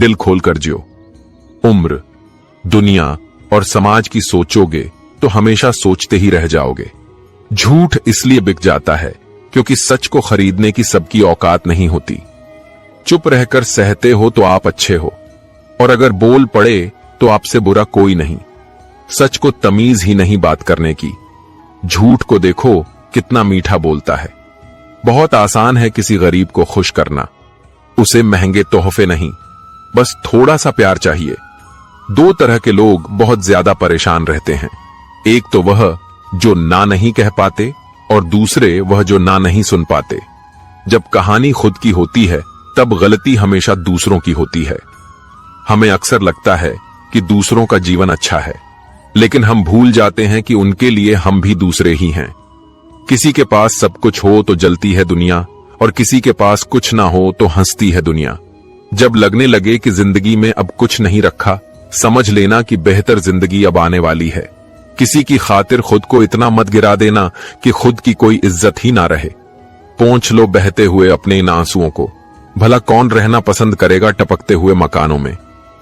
दिल खोलकर जियो। उम्र, दुनिया और समाज की सोचोगे तो हमेशा सोचते ही रह जाओगे। झूठ इसलिए बिक जाता है क्योंकि सच को खरीदने की सबकी औकात नहीं होती। चुप रहकर सहते हो तो आप अच्छे हो, और अगर बोल पड़े तो आपसे बुरा कोई नहीं। सच को तमीज ही नहीं बात करने की। झूठ को देखो कितना मीठा बोलता है। बहुत आसान है किसी गरीब को खुश करना। उसे महंगे तोहफे नहीं, बस थोड़ा सा प्यार चाहिए। दो तरह के लोग बहुत ज्यादा परेशान रहते हैं। एक तो वह जो ना नहीं कह पाते, और दूसरे वह जो ना नहीं सुन पाते। जब कहानी खुद की होती है तब गलती हमेशा दूसरों की होती है। हमें अक्सर लगता है कि दूसरों का जीवन अच्छा है, लेकिन हम भूल जाते हैं कि उनके लिए हम भी दूसरे ही हैं। किसी के पास सब कुछ हो तो जलती है दुनिया, और किसी के पास कुछ ना हो तो हंसती है दुनिया। जब लगने लगे कि जिंदगी में अब कुछ नहीं रखा, समझ लेना कि बेहतर जिंदगी अब आने वाली है। किसी की खातिर खुद को इतना मत गिरा देना कि खुद की कोई इज्जत ही ना रहे। पोंछ लो बहते हुए अपने इन आंसुओं को। भला कौन रहना पसंद करेगा टपकते हुए मकानों में।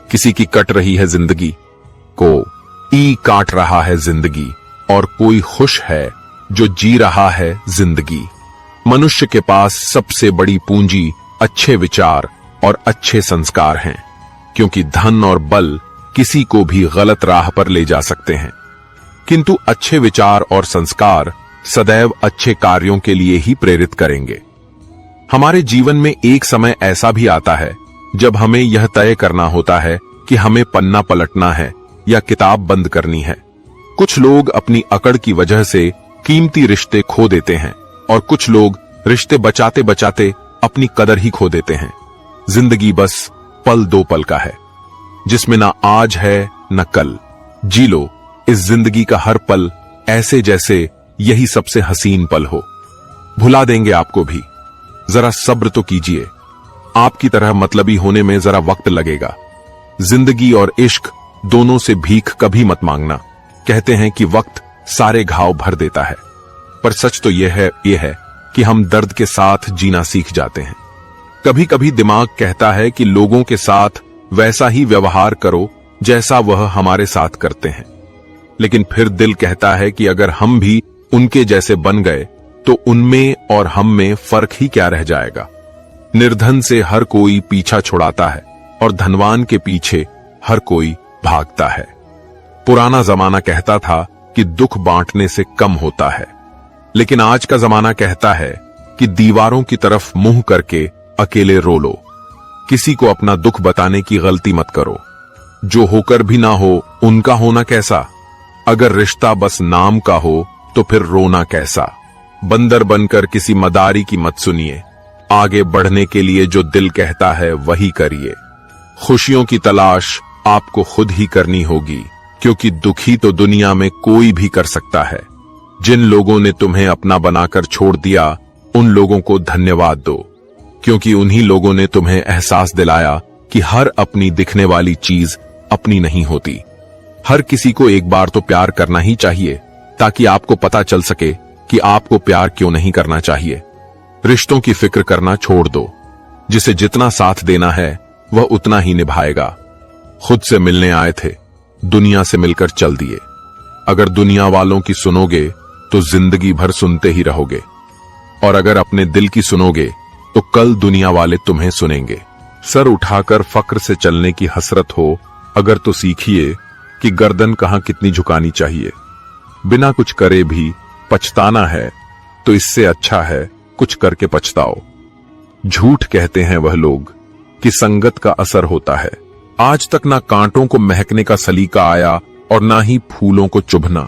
किसी की कट रही है जिंदगी, को ई काट रहा है जिंदगी, और कोई खुश है जो जी रहा है जिंदगी। मनुष्य के पास सबसे बड़ी पूंजी अच्छे विचार और अच्छे संस्कार हैं, क्योंकि धन और बल किसी को भी गलत राह पर ले जा सकते हैं, किंतु अच्छे विचार और संस्कार सदैव अच्छे कार्यों के लिए ही प्रेरित करेंगे। हमारे जीवन में एक समय ऐसा भी आता है जब हमें यह तय करना होता है कि हमें पन्ना पलटना है या किताब बंद करनी है। कुछ लोग अपनी अकड़ की वजह से कीमती रिश्ते खो देते हैं, और कुछ लोग रिश्ते बचाते बचाते अपनी कदर ही खो देते हैं। जिंदगी बस पल दो पल का है, जिसमें ना आज है न कल। जी लो इस जिंदगी का हर पल ऐसे जैसे यही सबसे हसीन पल हो। भुला देंगे आपको भी, जरा सब्र तो कीजिए। आपकी तरह मतलबी होने में जरा वक्त लगेगा। जिंदगी और इश्क दोनों से भीख कभी मत मांगना। कहते हैं कि वक्त सारे घाव भर देता है, पर सच तो यह है कि हम दर्द के साथ जीना सीख जाते हैं। कभी कभी दिमाग कहता है कि लोगों के साथ वैसा ही व्यवहार करो जैसा वह हमारे साथ करते हैं, लेकिन फिर दिल कहता है कि अगर हम भी उनके जैसे बन गए तो उनमें और हम में फर्क ही क्या रह जाएगा। निर्धन से हर कोई पीछा छुड़ाता है, और धनवान के पीछे हर कोई भागता है। पुराना जमाना कहता था कि दुख बांटने से कम होता है, लेकिन आज का जमाना कहता है कि दीवारों की तरफ मुंह करके अकेले रो लो। किसी को अपना दुख बताने की गलती मत करो। जो होकर भी ना हो उनका होना कैसा। अगर रिश्ता बस नाम का हो तो फिर रोना कैसा। बंदर बनकर किसी मदारी की मत सुनिए। आगे बढ़ने के लिए जो दिल कहता है वही करिए। खुशियों की तलाश आपको खुद ही करनी होगी, क्योंकि दुखी तो दुनिया में कोई भी कर सकता है। जिन लोगों ने तुम्हें अपना बनाकर छोड़ दिया, उन लोगों को धन्यवाद दो, क्योंकि उन्हीं लोगों ने तुम्हें एहसास दिलाया कि हर अपनी दिखने वाली चीज अपनी नहीं होती। हर किसी को एक बार तो प्यार करना ही चाहिए, ताकि आपको पता चल सके कि आपको प्यार क्यों नहीं करना चाहिए। रिश्तों की फिक्र करना छोड़ दो। जिसे जितना साथ देना है वह उतना ही निभाएगा। खुद से मिलने आए थे, दुनिया से मिलकर चल दिए। अगर दुनिया वालों की सुनोगे तो जिंदगी भर सुनते ही रहोगे, और अगर अपने दिल की सुनोगे तो कल दुनिया वाले तुम्हें सुनेंगे। सर उठाकर फक्र से चलने की हसरत हो अगर तो सीखिए कि गर्दन कहां कितनी झुकानी चाहिए। बिना कुछ करे भी पछताना है तो इससे अच्छा है कुछ करके पछताओ। झूठ कहते हैं वह लोग कि संगत का असर होता है। आज तक ना कांटों को महकने का सलीका आया और ना ही फूलों को चुभना।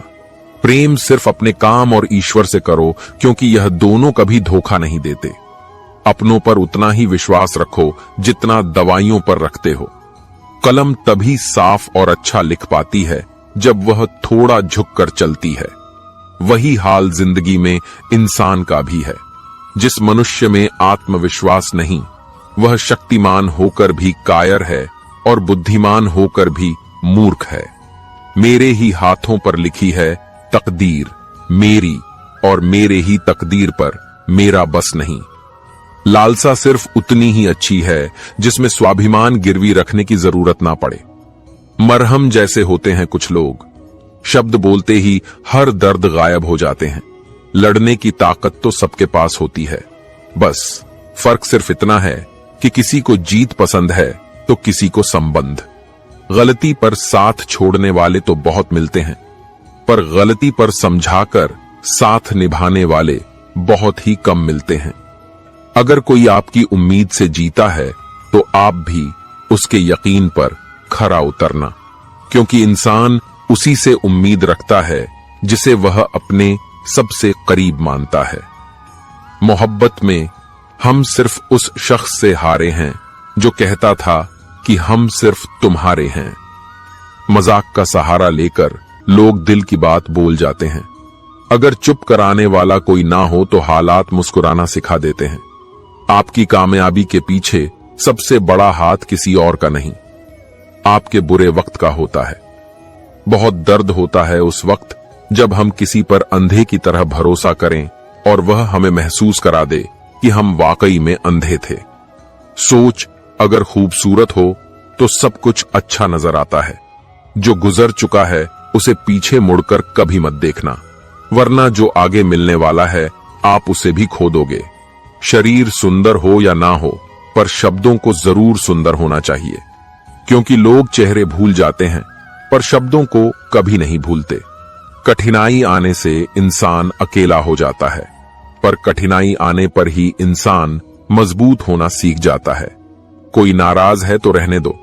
प्रेम सिर्फ अपने काम और ईश्वर से करो, क्योंकि यह दोनों कभी धोखा नहीं देते। अपनों पर उतना ही विश्वास रखो जितना दवाइयों पर रखते हो। कलम तभी साफ और अच्छा लिख पाती है जब वह थोड़ा झुककर चलती है। वही हाल जिंदगी में इंसान का भी है। जिस मनुष्य में आत्मविश्वास नहीं, वह शक्तिमान होकर भी कायर है और बुद्धिमान होकर भी मूर्ख है। मेरे ही हाथों पर लिखी है तकदीर मेरी, और मेरे ही तकदीर पर मेरा बस नहीं। लालसा सिर्फ उतनी ही अच्छी है जिसमें स्वाभिमान गिरवी रखने की जरूरत ना पड़े। मरहम जैसे होते हैं कुछ लोग, शब्द बोलते ही हर दर्द गायब हो जाते हैं। लड़ने की ताकत तो सबके पास होती है, बस फर्क सिर्फ इतना है कि किसी को जीत पसंद है तो किसी को संबंध। गलती पर साथ छोड़ने वाले तो बहुत मिलते हैं, पर गलती पर समझाकर साथ निभाने वाले बहुत ही कम मिलते हैं। अगर कोई आपकी उम्मीद से जीता है तो आप भी उसके यकीन पर खरा उतरना, क्योंकि इंसान उसी से उम्मीद रखता है जिसे वह अपने सबसे करीब मानता है। मोहब्बत में हम सिर्फ उस शख्स से हारे हैं जो कहता था कि हम सिर्फ तुम्हारे हैं। मजाक का सहारा लेकर लोग दिल की बात बोल जाते हैं। अगर चुप कराने वाला कोई ना हो तो हालात मुस्कुराना सिखा देते हैं। आपकी कामयाबी के पीछे सबसे बड़ा हाथ किसी और का नहीं, आपके बुरे वक्त का होता है। बहुत दर्द होता है उस वक्त जब हम किसी पर अंधे की तरह भरोसा करें और वह हमें महसूस करा दे कि हम वाकई में अंधे थे। सोच अगर खूबसूरत हो तो सब कुछ अच्छा नजर आता है। जो गुजर चुका है उसे पीछे मुड़कर कभी मत देखना, वरना जो आगे मिलने वाला है आप उसे भी खो दोगे। शरीर सुंदर हो या ना हो, पर शब्दों को जरूर सुंदर होना चाहिए, क्योंकि लोग चेहरे भूल जाते हैं पर शब्दों को कभी नहीं भूलते। कठिनाई आने से इंसान अकेला हो जाता है, पर कठिनाई आने पर ही इंसान मजबूत होना सीख जाता है। कोई नाराज है तो रहने दो,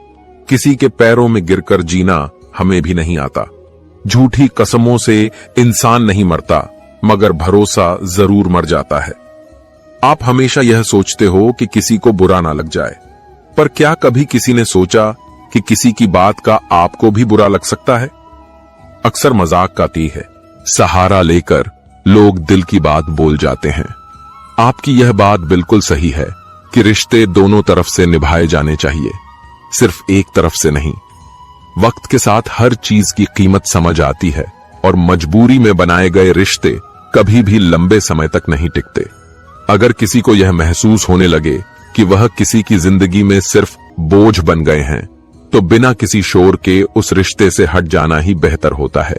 किसी के पैरों में गिरकर जीना हमें भी नहीं आता। झूठी कसमों से इंसान नहीं मरता, मगर भरोसा जरूर मर जाता है। आप हमेशा यह सोचते हो कि किसी को बुरा ना लग जाए, पर क्या कभी किसी ने सोचा कि किसी की बात का आपको भी बुरा लग सकता है? अक्सर मजाक आती है, सहारा लेकर लोग दिल की बात बोल जाते हैं। आपकी यह बात बिल्कुल सही है कि रिश्ते दोनों तरफ से निभाए जाने चाहिए, सिर्फ एक तरफ से नहीं। वक्त के साथ हर चीज की कीमत समझ आती है और मजबूरी में बनाए गए रिश्ते कभी भी लंबे समय तक नहीं टिकते। अगर किसी को यह महसूस होने लगे कि वह किसी की जिंदगी में सिर्फ बोझ बन गए हैं, तो बिना किसी शोर के उस रिश्ते से हट जाना ही बेहतर होता है,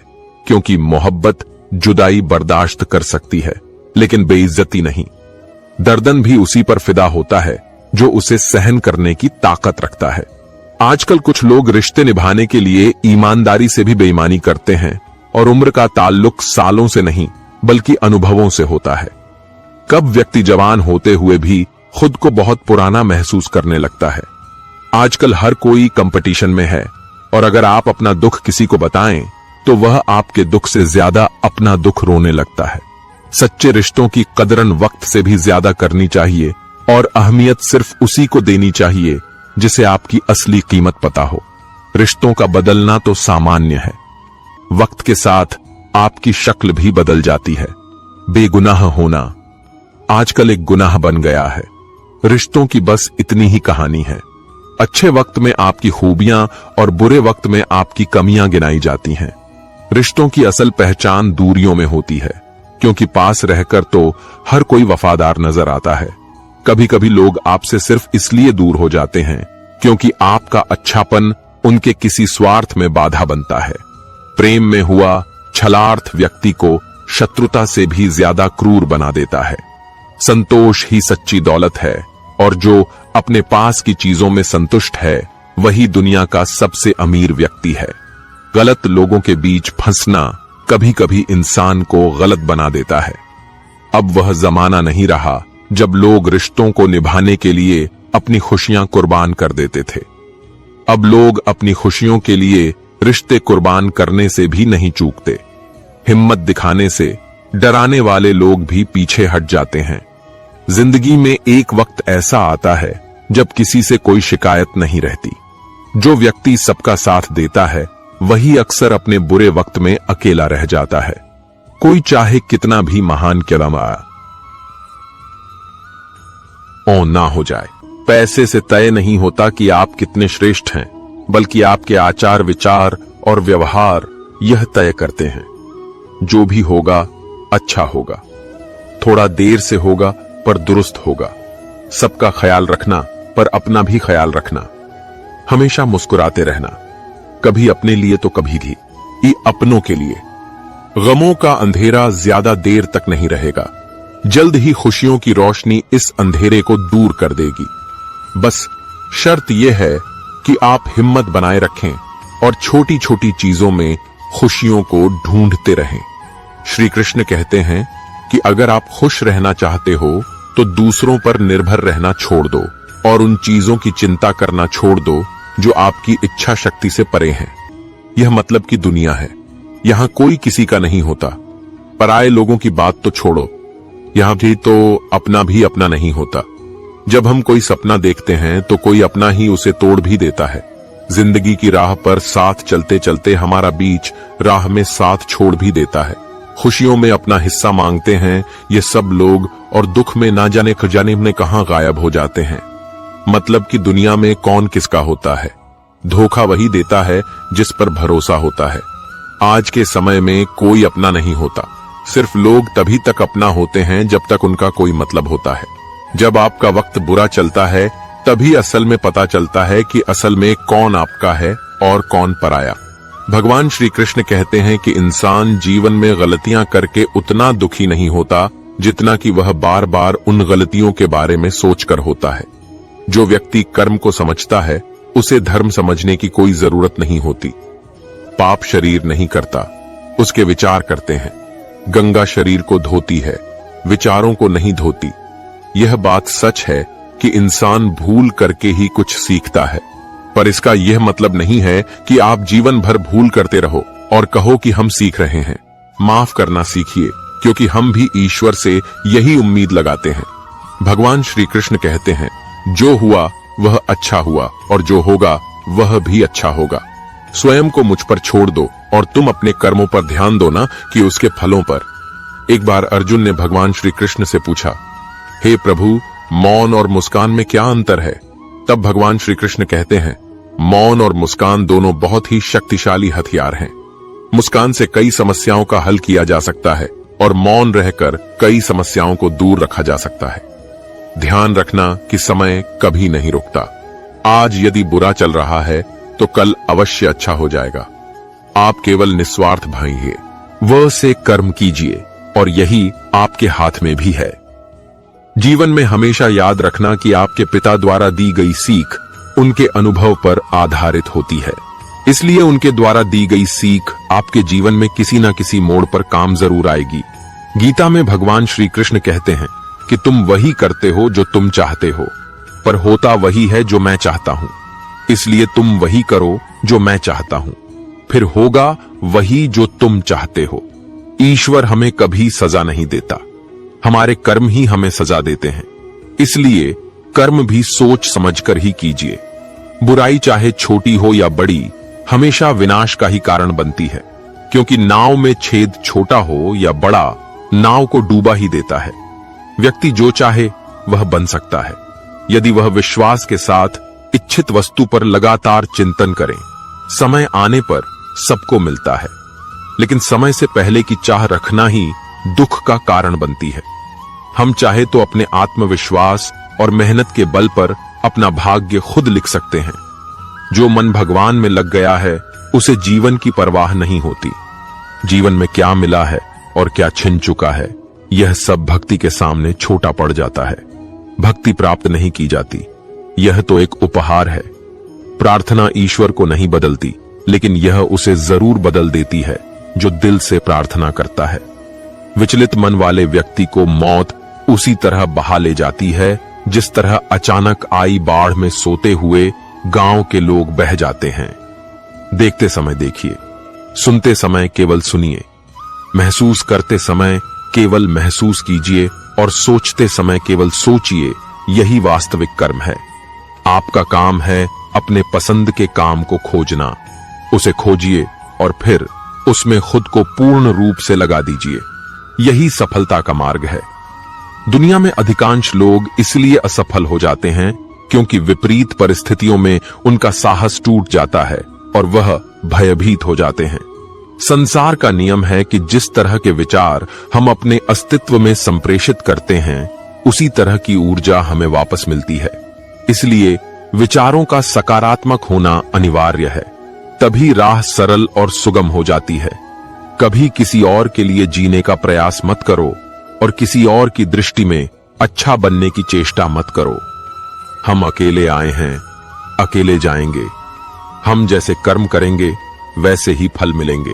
क्योंकि मोहब्बत जुदाई बर्दाश्त कर सकती है लेकिन बेइज्जती नहीं। दर्दन भी उसी पर फिदा होता है जो उसे सहन करने की ताकत रखता है। आजकल कुछ लोग रिश्ते निभाने के लिए ईमानदारी से भी बेईमानी करते हैं और उम्र का ताल्लुक सालों से नहीं बल्कि अनुभवों से होता है। कब व्यक्ति जवान होते हुए भी खुद को बहुत पुराना महसूस करने लगता है। आजकल हर कोई कंपटीशन में है और अगर आप अपना दुख किसी को बताएं तो वह आपके दुख से ज्यादा अपना दुख रोने लगता है। सच्चे रिश्तों की कदरन वक्त से भी ज्यादा करनी चाहिए और अहमियत सिर्फ उसी को देनी चाहिए जिसे आपकी असली कीमत पता हो। रिश्तों का बदलना तो सामान्य है, वक्त के साथ आपकी शक्ल भी बदल जाती है। बेगुनाह होना आजकल एक गुनाह बन गया है। रिश्तों की बस इतनी ही कहानी है। अच्छे वक्त में आपकी खूबियां और बुरे वक्त में आपकी कमियां गिनाई जाती हैं। रिश्तों की असल पहचान दूरियों में होती है, क्योंकि पास रहकर तो हर कोई वफादार नजर आता है। कभी कभी लोग आपसे सिर्फ इसलिए दूर हो जाते हैं क्योंकि आपका अच्छापन उनके किसी स्वार्थ में बाधा बनता है। प्रेम में हुआ छलार्थ व्यक्ति को शत्रुता से भी ज्यादा क्रूर बना देता है। संतोष ही सच्ची दौलत है और जो अपने पास की चीजों में संतुष्ट है वही दुनिया का सबसे अमीर व्यक्ति है। गलत लोगों के बीच फंसना कभी कभी इंसान को गलत बना देता है। अब वह जमाना नहीं रहा जब लोग रिश्तों को निभाने के लिए अपनी खुशियां कुर्बान कर देते थे। अब लोग अपनी खुशियों के लिए रिश्ते कुर्बान करने से भी नहीं चूकते। हिम्मत दिखाने से डराने वाले लोग भी पीछे हट जाते हैं। जिंदगी में एक वक्त ऐसा आता है जब किसी से कोई शिकायत नहीं रहती। जो व्यक्ति सबका साथ देता है वही अक्सर अपने बुरे वक्त में अकेला रह जाता है। कोई चाहे कितना भी महान क्यों ना हो जाए, पैसे से तय नहीं होता कि आप कितने श्रेष्ठ हैं, बल्कि आपके आचार विचार और व्यवहार यह तय करते हैं। जो भी होगा अच्छा होगा, थोड़ा देर से होगा पर दुरुस्त होगा। सबका ख्याल रखना, पर अपना भी ख्याल रखना। हमेशा मुस्कुराते रहना, कभी अपने लिए तो कभी भी अपनों के लिए। गमों का अंधेरा ज्यादा देर तक नहीं रहेगा, जल्द ही खुशियों की रोशनी इस अंधेरे को दूर कर देगी। बस शर्त यह है कि आप हिम्मत बनाए रखें और छोटी छोटी चीजों में खुशियों को ढूंढते रहें। श्री कृष्ण कहते हैं कि अगर आप खुश रहना चाहते हो तो दूसरों पर निर्भर रहना छोड़ दो और उन चीजों की चिंता करना छोड़ दो जो आपकी इच्छा शक्ति से परे हैं। यह मतलब की दुनिया है, यहां कोई किसी का नहीं होता। पराये लोगों की बात तो छोड़ो, यहां भी तो अपना भी अपना नहीं होता। जब हम कोई सपना देखते हैं तो कोई अपना ही उसे तोड़ भी देता है। जिंदगी की राह पर साथ चलते चलते हमारा बीच राह में साथ छोड़ भी देता है। खुशियों में अपना हिस्सा मांगते हैं ये सब लोग, और दुख में ना जाने खजाने में कहां गायब हो जाते हैं। मतलब कि दुनिया में कौन किसका होता है, धोखा वही देता है जिस पर भरोसा होता है। आज के समय में कोई अपना नहीं होता, सिर्फ लोग तभी तक अपना होते हैं जब तक उनका कोई मतलब होता है। जब आपका वक्त बुरा चलता है तभी असल में पता चलता है कि असल में कौन आपका है और कौन पराया। भगवान श्री कृष्ण कहते हैं कि इंसान जीवन में गलतियां करके उतना दुखी नहीं होता जितना कि वह बार बार उन गलतियों के बारे में सोचकर होता है। जो व्यक्ति कर्म को समझता है उसे धर्म समझने की कोई जरूरत नहीं होती। पाप शरीर नहीं करता, उसके विचार करते हैं। गंगा शरीर को धोती है, विचारों को नहीं धोती। यह बात सच है कि इंसान भूल करके ही कुछ सीखता है, पर इसका यह मतलब नहीं है कि आप जीवन भर भूल करते रहो और कहो कि हम सीख रहे हैं। माफ करना सीखिए, क्योंकि हम भी ईश्वर से यही उम्मीद लगाते हैं। भगवान श्री कृष्ण कहते हैं, जो हुआ वह अच्छा हुआ और जो होगा वह भी अच्छा होगा। स्वयं को मुझ पर छोड़ दो और तुम अपने कर्मों पर ध्यान दो ना कि उसके फलों पर। एक बार अर्जुन ने भगवान श्री कृष्ण से पूछा, हे प्रभु, मौन और मुस्कान में क्या अंतर है? तब भगवान श्री कृष्ण कहते हैं, मौन और मुस्कान दोनों बहुत ही शक्तिशाली हथियार हैं। मुस्कान से कई समस्याओं का हल किया जा सकता है और मौन रहकर कई समस्याओं को दूर रखा जा सकता है। ध्यान रखना कि समय कभी नहीं रुकता। आज यदि बुरा चल रहा है तो कल अवश्य अच्छा हो जाएगा। आप केवल निस्वार्थ भाइये, वह से कर्म कीजिए और यही आपके हाथ में भी है। जीवन में हमेशा याद रखना कि आपके पिता द्वारा दी गई सीख उनके अनुभव पर आधारित होती है, इसलिए उनके द्वारा दी गई सीख आपके जीवन में किसी न किसी मोड़ पर काम जरूर आएगी। गीता में भगवान श्री कृष्ण कहते हैं कि तुम वही करते हो जो तुम चाहते हो, पर होता वही है जो मैं चाहता हूं। इसलिए तुम वही करो जो मैं चाहता हूं, फिर होगा वही जो तुम चाहते हो। ईश्वर हमें कभी सजा नहीं देता, हमारे कर्म ही हमें सजा देते हैं। इसलिए कर्म भी सोच समझकर ही कीजिए। बुराई चाहे छोटी हो या बड़ी, हमेशा विनाश का ही कारण बनती है, क्योंकि नाव में छेद छोटा हो या बड़ा, नाव को डूबा ही देता है। व्यक्ति जो चाहे वह बन सकता है, यदि वह विश्वास के साथ इच्छित वस्तु पर लगातार चिंतन करें। समय आने पर सबको मिलता है, लेकिन समय से पहले की चाह रखना ही दुख का कारण बनती है। हम चाहे तो अपने आत्मविश्वास और मेहनत के बल पर अपना भाग्य खुद लिख सकते हैं। जो मन भगवान में लग गया है उसे जीवन की परवाह नहीं होती। जीवन में क्या मिला है और क्या छिन चुका है, यह सब भक्ति के सामने छोटा पड़ जाता है। भक्ति प्राप्त नहीं की जाती, यह तो एक उपहार है। प्रार्थना ईश्वर को नहीं बदलती, लेकिन यह उसे जरूर बदल देती है जो दिल से प्रार्थना करता है। विचलित मन वाले व्यक्ति को मौत उसी तरह बहा ले जाती है जिस तरह अचानक आई बाढ़ में सोते हुए गांव के लोग बह जाते हैं। देखते समय देखिए, सुनते समय केवल सुनिए, महसूस करते समय केवल महसूस कीजिए और सोचते समय केवल सोचिए। यही वास्तविक कर्म है। आपका काम है अपने पसंद के काम को खोजना। उसे खोजिए और फिर उसमें खुद को पूर्ण रूप से लगा दीजिए। यही सफलता का मार्ग है। दुनिया में अधिकांश लोग इसलिए असफल हो जाते हैं क्योंकि विपरीत परिस्थितियों में उनका साहस टूट जाता है और वह भयभीत हो जाते हैं। संसार का नियम है कि जिस तरह के विचार हम अपने अस्तित्व में संप्रेषित करते हैं, उसी तरह की ऊर्जा हमें वापस मिलती है। इसलिए विचारों का सकारात्मक होना अनिवार्य है, तभी राह सरल और सुगम हो जाती है। कभी किसी और के लिए जीने का प्रयास मत करो और किसी और की दृष्टि में अच्छा बनने की चेष्टा मत करो। हम अकेले आए हैं, अकेले जाएंगे। हम जैसे कर्म करेंगे वैसे ही फल मिलेंगे।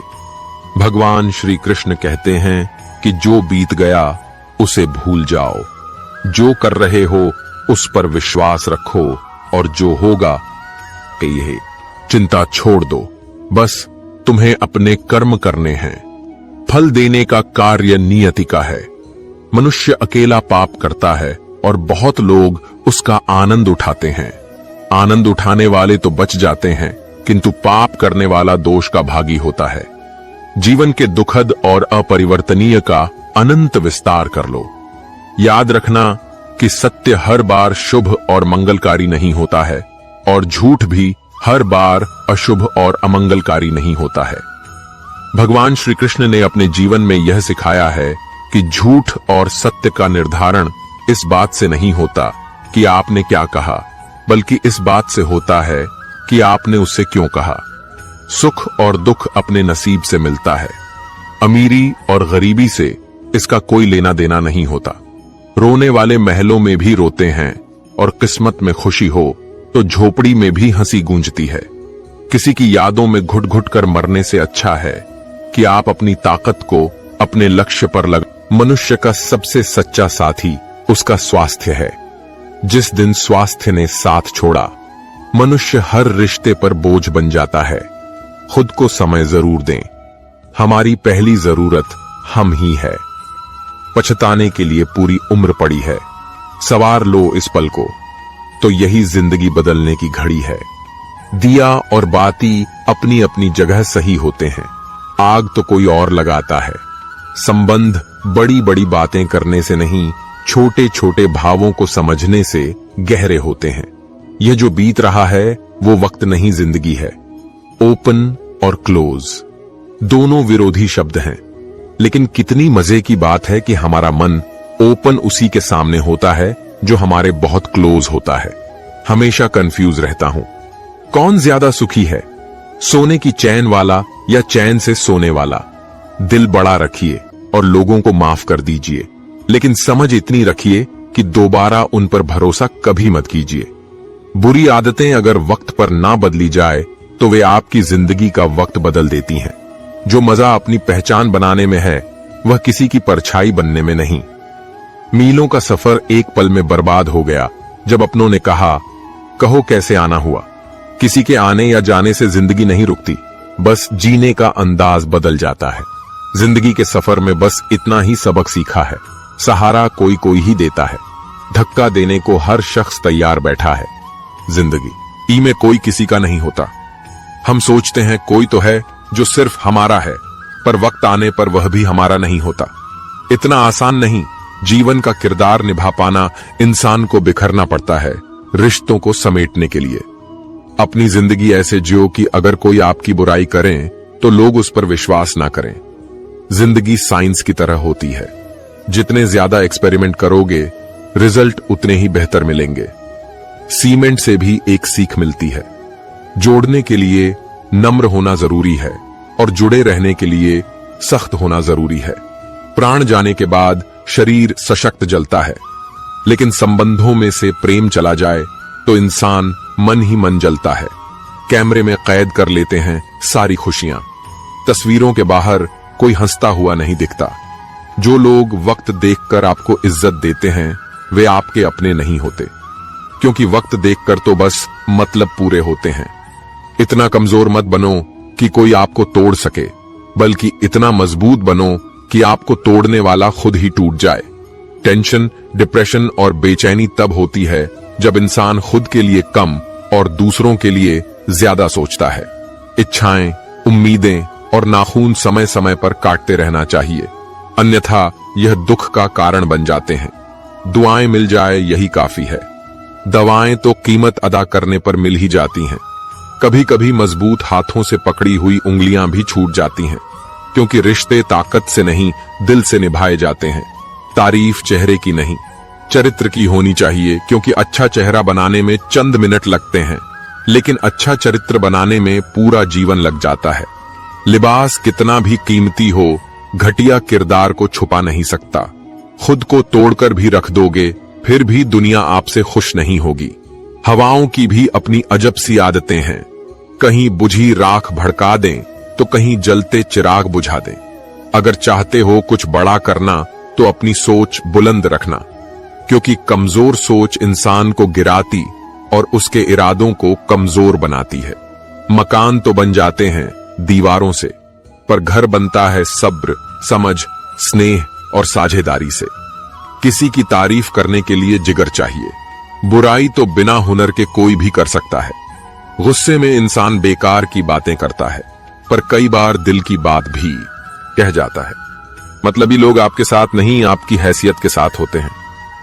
भगवान श्री कृष्ण कहते हैं कि जो बीत गया उसे भूल जाओ, जो कर रहे हो उस पर विश्वास रखो और जो होगा कहिए। चिंता छोड़ दो, बस तुम्हें अपने कर्म करने हैं। फल देने का कार्य नियति का है। मनुष्य अकेला पाप करता है और बहुत लोग उसका आनंद उठाते हैं। आनंद उठाने वाले तो बच जाते हैं, किंतु पाप करने वाला दोष का भागी होता है। जीवन के दुखद और अपरिवर्तनीय का अनंत विस्तार कर लो। याद रखना कि सत्य हर बार शुभ और मंगलकारी नहीं होता है और झूठ भी हर बार अशुभ और अमंगलकारी नहीं होता है। भगवान श्री कृष्ण ने अपने जीवन में यह सिखाया है कि झूठ और सत्य का निर्धारण इस बात से नहीं होता कि आपने क्या कहा, बल्कि इस बात से होता है कि आपने उससे क्यों कहा। सुख और दुख अपने नसीब से मिलता है। अमीरी और गरीबी से इसका कोई लेना देना नहीं होता। रोने वाले महलों में भी रोते हैं और किस्मत में खुशी हो तो झोपड़ी में भी हंसी गूंजती है। किसी की यादों में घुट घुट कर मरने से अच्छा है कि आप अपनी ताकत को अपने लक्ष्य पर लगा। मनुष्य का सबसे सच्चा साथी उसका स्वास्थ्य है। जिस दिन स्वास्थ्य ने साथ छोड़ा, मनुष्य हर रिश्ते पर बोझ बन जाता है। खुद को समय जरूर दें। हमारी पहली जरूरत हम ही है। पछताने के लिए पूरी उम्र पड़ी है। सवार लो इस पल को, तो यही जिंदगी बदलने की घड़ी है। दिया और बाती अपनी अपनी जगह सही होते हैं। आग तो कोई और लगाता है। संबंध बड़ी बड़ी बातें करने से नहीं, छोटे छोटे भावों को समझने से गहरे होते हैं। यह जो बीत रहा है वो वक्त नहीं, जिंदगी है। ओपन और क्लोज दोनों विरोधी शब्द हैं, लेकिन कितनी मजे की बात है कि हमारा मन ओपन उसी के सामने होता है जो हमारे बहुत क्लोज होता है। हमेशा कंफ्यूज रहता हूं, कौन ज्यादा सुखी है, सोने की चैन वाला या चैन से सोने वाला। दिल बड़ा रखिए और लोगों को माफ कर दीजिए, लेकिन समझ इतनी रखिए कि दोबारा उन पर भरोसा कभी मत कीजिए। बुरी आदतें अगर वक्त पर ना बदली जाए तो वे आपकी जिंदगी का वक्त बदल देती हैं। जो मजा अपनी पहचान बनाने में है वह किसी की परछाई बनने में नहीं। मीलों का सफर एक पल में बर्बाद हो गया जब अपनों ने कहा, कहो कैसे आना हुआ। किसी के आने या जाने से जिंदगी नहीं रुकती, बस जीने का अंदाज बदल जाता है। जिंदगी के सफर में बस इतना ही सबक सीखा है, सहारा कोई कोई ही देता है, धक्का देने को हर शख्स तैयार बैठा है। जिंदगी में कोई किसी का नहीं होता। हम सोचते हैं कोई तो है जो सिर्फ हमारा है, पर वक्त आने पर वह भी हमारा नहीं होता। इतना आसान नहीं जीवन का किरदार निभा पाना। इंसान को बिखरना पड़ता है रिश्तों को समेटने के लिए। अपनी जिंदगी ऐसे जियो कि अगर कोई आपकी बुराई करें तो लोग उस पर विश्वास ना करें। जिंदगी साइंस की तरह होती है, जितने ज्यादा एक्सपेरिमेंट करोगे रिजल्ट उतने ही बेहतर मिलेंगे। सीमेंट से भी एक सीख मिलती है, जोड़ने के लिए नम्र होना जरूरी है और जुड़े रहने के लिए सख्त होना जरूरी है। प्राण जाने के बाद शरीर सशक्त जलता है, लेकिन संबंधों में से प्रेम चला जाए तो इंसान मन ही मन जलता है। कैमरे में कैद कर लेते हैं सारी खुशियां, तस्वीरों के बाहर कोई हंसता हुआ नहीं दिखता। जो लोग वक्त देखकर आपको इज्जत देते हैं वे आपके अपने नहीं होते, क्योंकि वक्त देखकर तो बस मतलब पूरे होते हैं। इतना कमजोर मत बनो कि कोई आपको तोड़ सके, बल्कि इतना मजबूत बनो कि आपको तोड़ने वाला खुद ही टूट जाए। टेंशन, डिप्रेशन और बेचैनी तब होती है जब इंसान खुद के लिए कम और दूसरों के लिए ज्यादा सोचता है। इच्छाएं, उम्मीदें और नाखून समय समय पर काटते रहना चाहिए, अन्यथा यह दुख का कारण बन जाते हैं। दुआएं मिल जाए यही काफी है। दवाएं तो कीमत अदा करने पर मिल ही जाती हैं। कभी कभी मजबूत हाथों से पकड़ी हुई उंगलियां भी छूट जाती हैं, क्योंकि रिश्ते ताकत से नहीं दिल से निभाए जाते हैं। तारीफ चेहरे की नहीं, चरित्र की होनी चाहिए, क्योंकि अच्छा चेहरा बनाने में चंद मिनट लगते हैं, लेकिन अच्छा चरित्र बनाने में पूरा जीवन लग जाता है। लिबास कितना भी कीमती हो, घटिया किरदार को छुपा नहीं सकता। खुद को तोड़कर भी रख दोगे, फिर भी दुनिया आपसे खुश नहीं होगी। हवाओं की भी अपनी अजब सी आदतें हैं, कहीं बुझी राख भड़का दें तो कहीं जलते चिराग बुझा दें। अगर चाहते हो कुछ बड़ा करना तो अपनी सोच बुलंद रखना, क्योंकि कमजोर सोच इंसान को गिराती और उसके इरादों को कमजोर बनाती है। मकान तो बन जाते हैं दीवारों से, पर घर बनता है सब्र, समझ, स्नेह और साझेदारी से। किसी की तारीफ करने के लिए जिगर चाहिए। बुराई तो बिना हुनर के कोई भी कर सकता है। गुस्से में इंसान बेकार की बातें करता है, पर कई बार दिल की बात भी कह जाता है। मतलबी लोग आपके साथ नहीं, आपकी हैसियत के साथ होते हैं।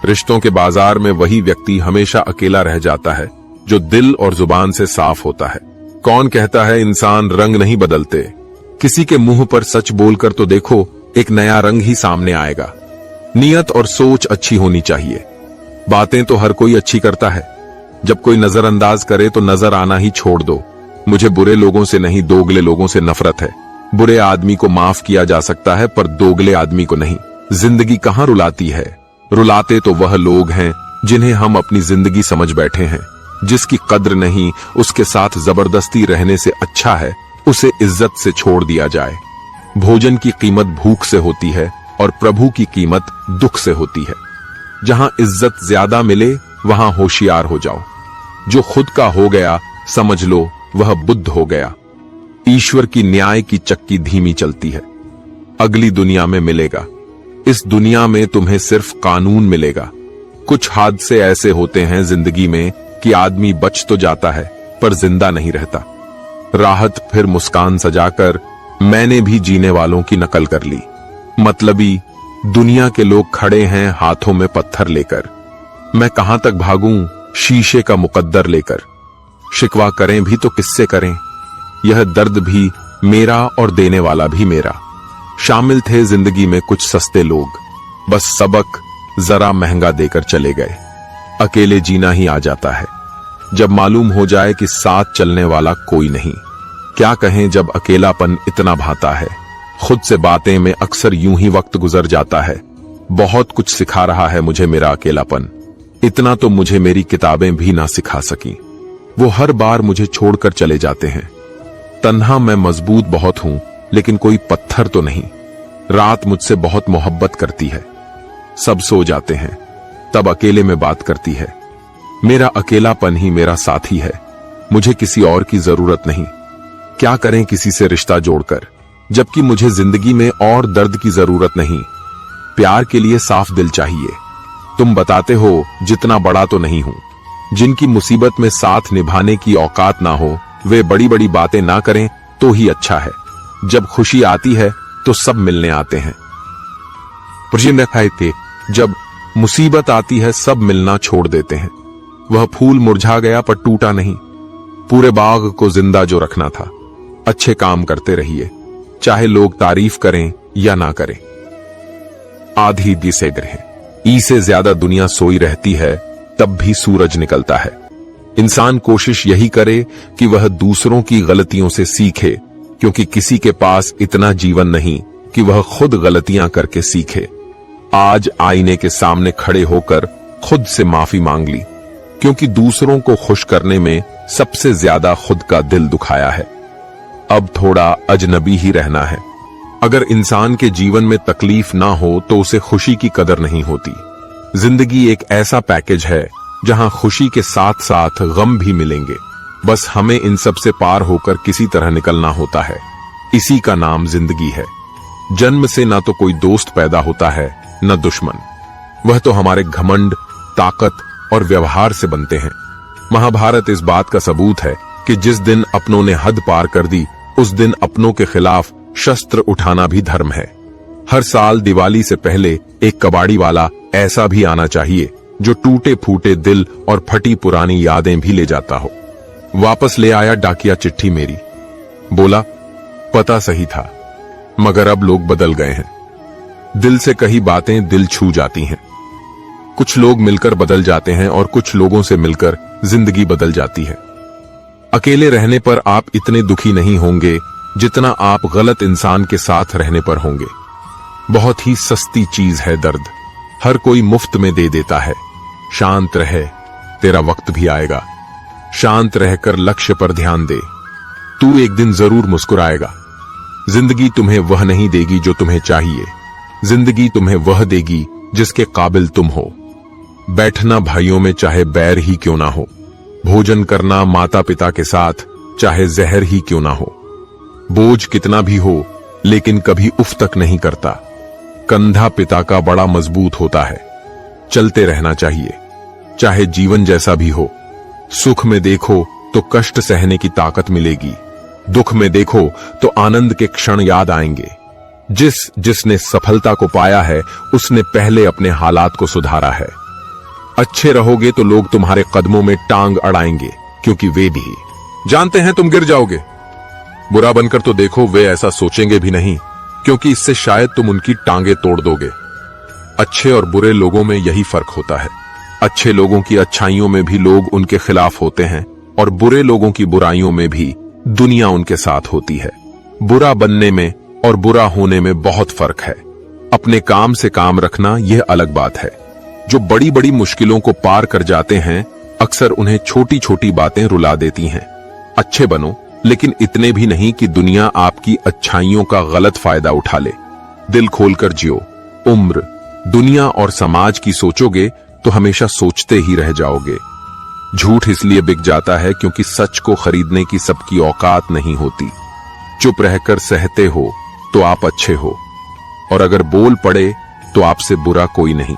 रिश्तों के बाजार में वही व्यक्ति हमेशा अकेला रह जाता है जो दिल और जुबान से साफ होता है। कौन कहता है इंसान रंग नहीं बदलते? किसी के मुंह पर सच बोलकर तो देखो, एक नया रंग ही सामने आएगा। नियत और सोच अच्छी होनी चाहिए। बातें तो हर कोई अच्छी करता है, जब कोई नजरअंदाज करे तो नजर आना ही छोड़ दो। मुझे बुरे लोगों से नहीं, दोगले लोगों से नफरत है। बुरे आदमी को माफ किया जा सकता है, पर दोगले आदमी को नहीं। जिंदगी कहाँ रुलाती है? रुलाते तो वह लोग हैं जिन्हें हम अपनी जिंदगी समझ बैठे हैं। जिसकी कद्र नहीं, उसके साथ जबरदस्ती रहने से अच्छा है उसे इज्जत से छोड़ दिया जाए। भोजन की कीमत भूख से होती है और प्रभु की कीमत दुख से होती है। जहां इज्जत ज्यादा मिले वहां होशियार हो जाओ। जो खुद का हो गया समझ लो वह बुद्ध हो गया। ईश्वर की न्याय की चक्की धीमी चलती है। अगली दुनिया में मिलेगा, इस दुनिया में तुम्हें सिर्फ कानून मिलेगा। कुछ हादसे ऐसे होते हैं जिंदगी में कि आदमी बच तो जाता है पर जिंदा नहीं रहता। राहत फिर मुस्कान सजाकर मैंने भी जीने वालों की नकल कर ली। मतलबी दुनिया के लोग खड़े हैं हाथों में पत्थर लेकर। मैं कहां तक भागूं शीशे का मुकद्दर लेकर। शिकवा करें भी तो किससे करें? यह दर्द भी मेरा और देने वाला भी मेरा। शामिल थे जिंदगी में कुछ सस्ते लोग, बस सबक जरा महंगा देकर चले गए। अकेले जीना ही आ जाता है जब मालूम हो जाए कि साथ चलने वाला कोई नहीं। क्या कहें जब अकेलापन इतना भाता है। खुद से बातें में अक्सर यूं ही वक्त गुजर जाता है। बहुत कुछ सिखा रहा है मुझे मेरा अकेलापन। इतना तो मुझे मेरी किताबें भी ना सिखा सकी। वो हर बार मुझे छोड़कर चले जाते हैं। तन्हा मैं मजबूत बहुत हूं, लेकिन कोई पत्थर तो नहीं। रात मुझसे बहुत मोहब्बत करती है। सब सो जाते हैं, तब अकेले में बात करती है। मेरा अकेलापन ही मेरा साथी है, मुझे किसी और की जरूरत नहीं। क्या करें किसी से रिश्ता जोड़कर, जबकि मुझे जिंदगी में और दर्द की जरूरत नहीं। प्यार के लिए साफ दिल चाहिए। तुम बताते हो जितना बड़ा तो नहीं हूं। जिनकी मुसीबत में साथ निभाने की औकात ना हो, वे बड़ी बड़ी बातें ना करें तो ही अच्छा है। जब खुशी आती है तो सब मिलने आते हैं। जब मुसीबत आती है सब मिलना छोड़ देते हैं। वह फूल मुरझा गया पर टूटा नहीं। पूरे बाग को जिंदा जो रखना था। अच्छे काम करते रहिए, चाहे लोग तारीफ करें या ना करें। आधी दिसे ग्रह ई से ज्यादा दुनिया सोई रहती है, तब भी सूरज निकलता है। इंसान कोशिश यही करे कि वह दूसरों की गलतियों से सीखे, क्योंकि किसी के पास इतना जीवन नहीं कि वह खुद गलतियां करके सीखे। आज आईने के सामने खड़े होकर खुद से माफी मांग ली, क्योंकि दूसरों को खुश करने में सबसे ज्यादा खुद का दिल दुखाया है। अब थोड़ा अजनबी ही रहना है। अगर इंसान के जीवन में तकलीफ ना हो तो उसे खुशी की कदर नहीं होती। जिंदगी एक ऐसा पैकेज है जहां खुशी के साथ साथ गम भी मिलेंगे। बस हमें इन सब से पार होकर किसी तरह निकलना होता है। इसी का नाम जिंदगी है। जन्म से ना तो कोई दोस्त पैदा होता है न दुश्मन। वह तो हमारे घमंड, ताकत और व्यवहार से बनते हैं। महाभारत इस बात का सबूत है कि जिस दिन अपनों ने हद पार कर दी, उस दिन अपनों के खिलाफ शस्त्र उठाना भी धर्म है। हर साल दिवाली से पहले एक कबाड़ी वाला ऐसा भी आना चाहिए जो टूटे फूटे दिल और फटी पुरानी यादें भी ले जाता हो। वापस ले आया डाकिया चिट्ठी मेरी। बोला पता सही था, मगर अब लोग बदल गए हैं। दिल से कही बातें दिल छू जाती हैं। कुछ लोग मिलकर बदल जाते हैं और कुछ लोगों से मिलकर जिंदगी बदल जाती है। अकेले रहने पर आप इतने दुखी नहीं होंगे जितना आप गलत इंसान के साथ रहने पर होंगे। बहुत ही सस्ती चीज है दर्द, हर कोई मुफ्त में दे देता है। शांत रहे, तेरा वक्त भी आएगा। शांत रहकर लक्ष्य पर ध्यान दे, तू एक दिन जरूर मुस्कुराएगा। जिंदगी तुम्हें वह नहीं देगी जो तुम्हें चाहिए, जिंदगी तुम्हें वह देगी जिसके काबिल तुम हो। बैठना भाइयों में चाहे बैर ही क्यों ना हो, भोजन करना माता पिता के साथ चाहे जहर ही क्यों ना हो। बोझ कितना भी हो लेकिन कभी उफ तक नहीं करता। कंधा पिता का बड़ा मजबूत होता है। चलते रहना चाहिए चाहे जीवन जैसा भी हो। सुख में देखो तो कष्ट सहने की ताकत मिलेगी, दुख में देखो तो आनंद के क्षण याद आएंगे। जिसने सफलता को पाया है उसने पहले अपने हालात को सुधारा है। अच्छे रहोगे तो लोग तुम्हारे कदमों में टांग अड़ाएंगे, क्योंकि वे भी जानते हैं तुम गिर जाओगे। बुरा बनकर तो देखो, वे ऐसा सोचेंगे भी नहीं, क्योंकि इससे शायद तुम उनकी टांगे तोड़ दोगे। अच्छे और बुरे लोगों में यही फर्क होता है। अच्छे लोगों की अच्छाइयों में भी लोग उनके खिलाफ होते हैं और बुरे लोगों की बुराइयों में भी दुनिया उनके साथ होती है। बुरा बनने में और बुरा होने में बहुत फर्क है। अपने काम से काम रखना यह अलग बात है। जो बड़ी बड़ी मुश्किलों को पार कर जाते हैं अक्सर उन्हें छोटी छोटी बातें रुला देती हैं। अच्छे बनो, लेकिन इतने भी नहीं कि दुनिया आपकी अच्छाइयों का गलत फायदा उठा ले। दिल खोलकर जियो। उम्र, दुनिया और समाज की सोचोगे तो हमेशा सोचते ही रह जाओगे। झूठ इसलिए बिक जाता है क्योंकि सच को खरीदने की सबकी औकात नहीं होती। चुप रहकर सहते हो तो आप अच्छे हो, और अगर बोल पड़े तो आपसे बुरा कोई नहीं।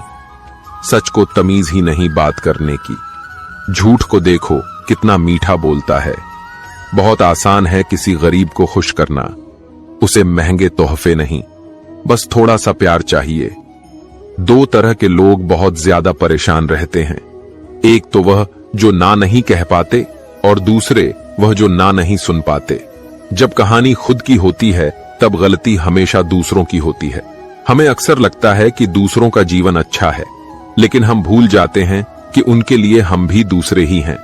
सच को तमीज ही नहीं बात करने की। झूठ को देखो कितना मीठा बोलता है। बहुत आसान है किसी गरीब को खुश करना, उसे महंगे तोहफे नहीं, बस थोड़ा सा प्यार चाहिए। दो तरह के लोग बहुत ज्यादा परेशान रहते हैं। एक तो वह जो ना नहीं कह पाते और दूसरे वह जो ना नहीं सुन पाते। जब कहानी खुद की होती है तब गलती हमेशा दूसरों की होती है। हमें अक्सर लगता है कि दूसरों का जीवन अच्छा है, लेकिन हम भूल जाते हैं कि उनके लिए हम भी दूसरे ही हैं।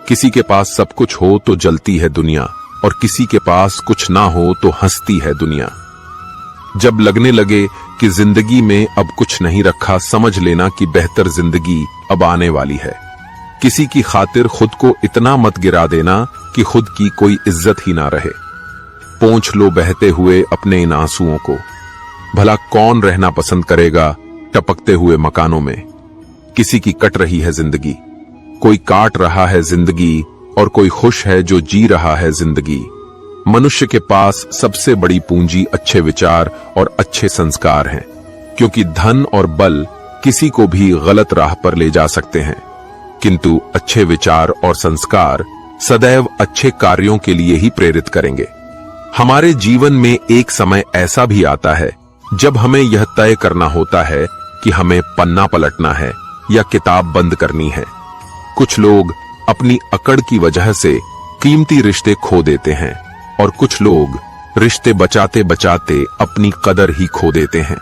किसी के पास सब कुछ हो तो जलती है दुनिया, और किसी के पास कुछ ना हो तो हंसती है दुनिया। जब लगने लगे कि जिंदगी में अब कुछ नहीं रखा, समझ लेना कि बेहतर जिंदगी अब आने वाली है। किसी की खातिर खुद को इतना मत गिरा देना कि खुद की कोई इज्जत ही ना रहे। पोंछ लो बहते हुए अपने इन आंसुओं को। भला कौन रहना पसंद करेगा टपकते हुए मकानों में। किसी की कट रही है जिंदगी, कोई काट रहा है जिंदगी, और कोई खुश है जो जी रहा है जिंदगी। मनुष्य के पास सबसे बड़ी पूंजी अच्छे विचार और अच्छे संस्कार हैं, क्योंकि धन और बल किसी को भी गलत राह पर ले जा सकते हैं, किंतु अच्छे विचार और संस्कार सदैव अच्छे कार्यों के लिए ही प्रेरित करेंगे। हमारे जीवन में एक समय ऐसा भी आता है जब हमें यह तय करना होता है कि हमें पन्ना पलटना है या किताब बंद करनी है। कुछ लोग अपनी अकड़ की वजह से कीमती रिश्ते खो देते हैं, और कुछ लोग रिश्ते बचाते बचाते अपनी कदर ही खो देते हैं।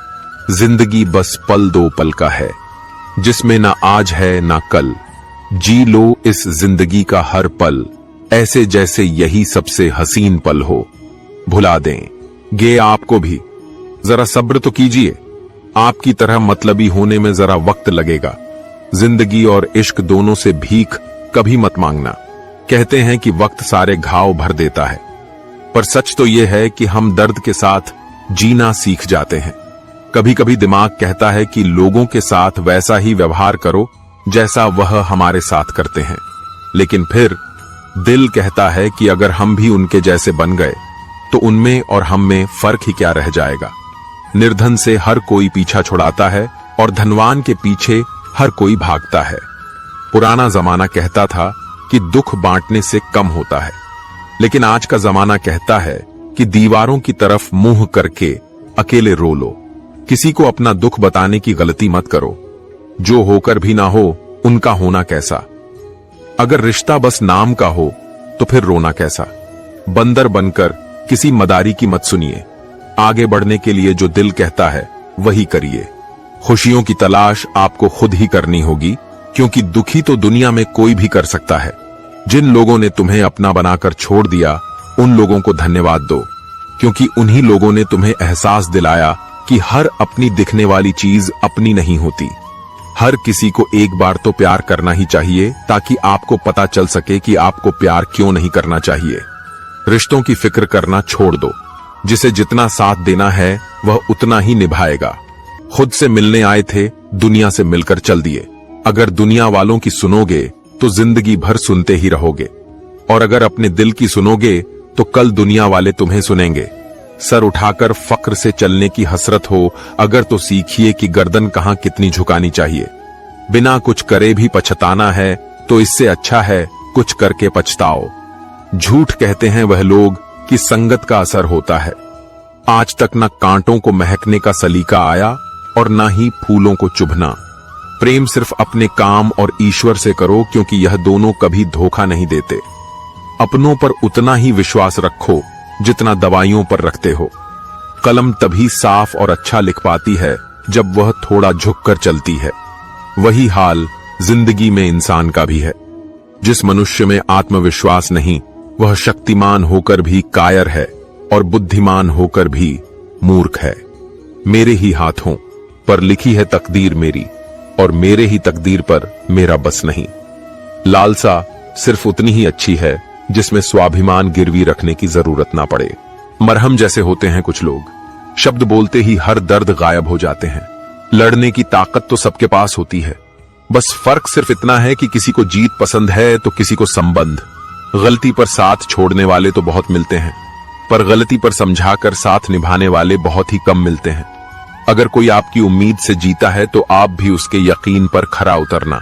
जिंदगी बस पल दो पल का है, जिसमें ना आज है ना कल। जी लो इस जिंदगी का हर पल, ऐसे जैसे यही सबसे हसीन पल हो। भुला देंगे आपको भी, जरा सब्र तो कीजिए। आपकी तरह मतलबी होने में जरा वक्त लगेगा। जिंदगी और इश्क दोनों से भीख कभी मत मांगना। कहते हैं कि वक्त सारे घाव भर देता है, पर सच तो यह है कि हम दर्द के साथ जीना सीख जाते हैं। कभी कभी दिमाग कहता है कि लोगों के साथ वैसा ही व्यवहार करो जैसा वह हमारे साथ करते हैं, लेकिन फिर दिल कहता है कि अगर हम भी उनके जैसे बन गए तो उनमें और हम में फर्क ही क्या रह जाएगा। निर्धन से हर कोई पीछा छुड़ाता है और धनवान के पीछे हर कोई भागता है। पुराना जमाना कहता था कि दुख बांटने से कम होता है, लेकिन आज का जमाना कहता है कि दीवारों की तरफ मुंह करके अकेले रो लो। किसी को अपना दुख बताने की गलती मत करो। जो होकर भी ना हो उनका होना कैसा। अगर रिश्ता बस नाम का हो तो फिर रोना कैसा। बंदर बनकर किसी मदारी की मत सुनिए। आगे बढ़ने के लिए जो दिल कहता है वही करिए। खुशियों की तलाश आपको खुद ही करनी होगी, क्योंकि दुखी तो दुनिया में कोई भी कर सकता है। जिन लोगों ने तुम्हें अपना बनाकर छोड़ दिया, उन लोगों को धन्यवाद दो, क्योंकि उन्हीं लोगों ने तुम्हें एहसास दिलाया कि हर अपनी दिखने वाली चीज अपनी नहीं होती। हर किसी को एक बार तो प्यार करना ही चाहिए, ताकि आपको पता चल सके कि आपको प्यार क्यों नहीं करना चाहिए। रिश्तों की फिक्र करना छोड़ दो। जिसे जितना साथ देना है वह उतना ही निभाएगा। खुद से मिलने आए थे, दुनिया से मिलकर चल दिए। अगर दुनिया वालों की सुनोगे तो जिंदगी भर सुनते ही रहोगे, और अगर अपने दिल की सुनोगे तो कल दुनिया वाले तुम्हें सुनेंगे। सर उठाकर फक्र से चलने की हसरत हो अगर तो सीखिए कि गर्दन कहां कितनी झुकानी चाहिए। बिना कुछ करे भी पछताना है तो इससे अच्छा है कुछ करके पछताओ। झूठ कहते हैं वह लोग कि संगत का असर होता है। आज तक न कांटों को महकने का सलीका आया और न ही फूलों को चुभना। प्रेम सिर्फ अपने काम और ईश्वर से करो, क्योंकि यह दोनों कभी धोखा नहीं देते। अपनों पर उतना ही विश्वास रखो जितना दवाइयों पर रखते हो। कलम तभी साफ और अच्छा लिख पाती है जब वह थोड़ा झुककर चलती है। वही हाल जिंदगी में इंसान का भी है। जिस मनुष्य में आत्मविश्वास नहीं, वह शक्तिमान होकर भी कायर है और बुद्धिमान होकर भी मूर्ख है। मेरे ही हाथों पर लिखी है तकदीर मेरी, और मेरे ही तकदीर पर मेरा बस नहीं। लालसा सिर्फ उतनी ही अच्छी है जिसमें स्वाभिमान गिरवी रखने की जरूरत ना पड़े। मरहम जैसे होते हैं कुछ लोग, शब्द बोलते ही हर दर्द गायब हो जाते हैं। लड़ने की ताकत तो सबके पास होती है, बस फर्क सिर्फ इतना है कि किसी को जीत पसंद है तो किसी को संबंध। गलती पर साथ छोड़ने वाले तो बहुत मिलते हैं, पर गलती पर समझाकर साथ निभाने वाले बहुत ही कम मिलते हैं। अगर कोई आपकी उम्मीद से जीता है तो आप भी उसके यकीन पर खरा उतरना,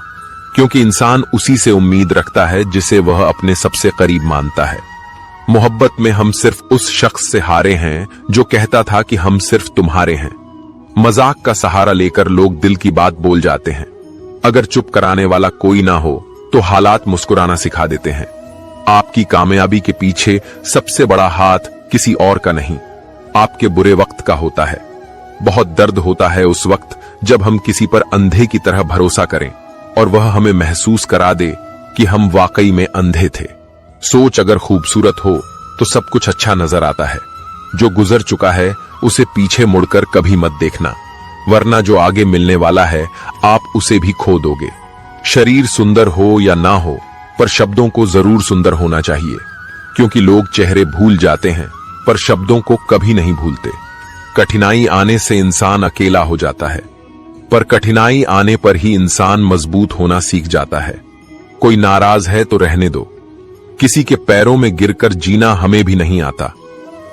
क्योंकि इंसान उसी से उम्मीद रखता है जिसे वह अपने सबसे करीब मानता है। मोहब्बत में हम सिर्फ उस शख्स से हारे हैं जो कहता था कि हम सिर्फ तुम्हारे हैं। मजाक का सहारा लेकर लोग दिल की बात बोल जाते हैं। अगर चुप कराने वाला कोई ना हो तो हालात मुस्कुराना सिखा देते हैं। आपकी कामयाबी के पीछे सबसे बड़ा हाथ किसी और का नहीं, आपके बुरे वक्त का होता है। बहुत दर्द होता है उस वक्त जब हम किसी पर अंधे की तरह भरोसा करें और वह हमें महसूस करा दे कि हम वाकई में अंधे थे। सोच अगर खूबसूरत हो तो सब कुछ अच्छा नजर आता है। जो गुजर चुका है उसे पीछे मुड़कर कभी मत देखना, वरना जो आगे मिलने वाला है आप उसे भी खो दोगे। शरीर सुंदर हो या ना हो, पर शब्दों को जरूर सुंदर होना चाहिए, क्योंकि लोग चेहरे भूल जाते हैं पर शब्दों को कभी नहीं भूलते। कठिनाई आने से इंसान अकेला हो जाता है, पर कठिनाई आने पर ही इंसान मजबूत होना सीख जाता है। कोई नाराज है तो रहने दो। किसी के पैरों में गिरकर जीना हमें भी नहीं आता।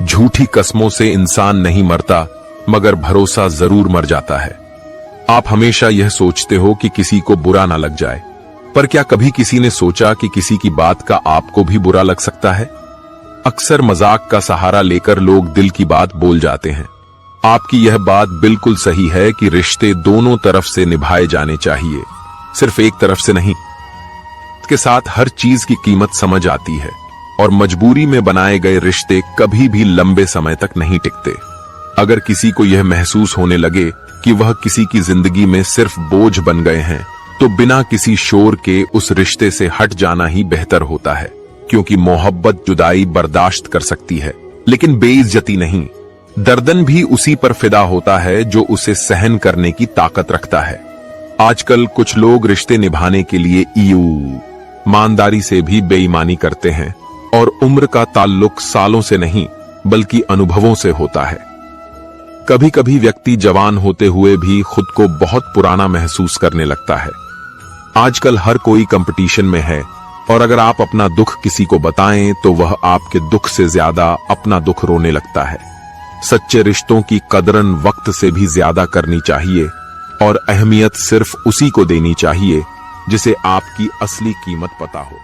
झूठी कस्मों से इंसान नहीं मरता, मगर भरोसा जरूर मर जाता है। आप हमेशा यह सोचते हो कि किसी को बुरा ना लग जाए, पर क्या कभी किसी ने सोचा कि किसी की बात का आपको भी बुरा लग सकता है? अक्सर मजाक का सहारा लेकर लोग दिल की बात बोल जाते हैं। आपकी यह बात बिल्कुल सही है कि रिश्ते दोनों तरफ से निभाए जाने चाहिए, सिर्फ एक तरफ से नहीं। के साथ हर चीज की कीमत समझ आती है, और मजबूरी में बनाए गए रिश्ते कभी भी लंबे समय तक नहीं टिकते। अगर किसी को यह महसूस होने लगे कि वह किसी की जिंदगी में सिर्फ बोझ बन गए हैं, तो बिना किसी शोर के उस रिश्ते से हट जाना ही बेहतर होता है, क्योंकि मोहब्बत जुदाई बर्दाश्त कर सकती है, लेकिन बेइज्जती नहीं। दर्दन भी उसी पर फिदा होता है जो उसे सहन करने की ताकत रखता है। आजकल कुछ लोग रिश्ते निभाने के लिए ईमानदारी से भी बेईमानी करते हैं, और उम्र का ताल्लुक सालों से नहीं बल्कि अनुभवों से होता है। कभी कभी व्यक्ति जवान होते हुए भी खुद को बहुत पुराना महसूस करने लगता है। आजकल हर कोई कंपटीशन में है, और अगर आप अपना दुख किसी को बताएं तो वह आपके दुख से ज्यादा अपना दुख रोने लगता है। सच्चे रिश्तों की कदरन वक्त से भी ज्यादा करनी चाहिए, और अहमियत सिर्फ उसी को देनी चाहिए जिसे आपकी असली कीमत पता हो।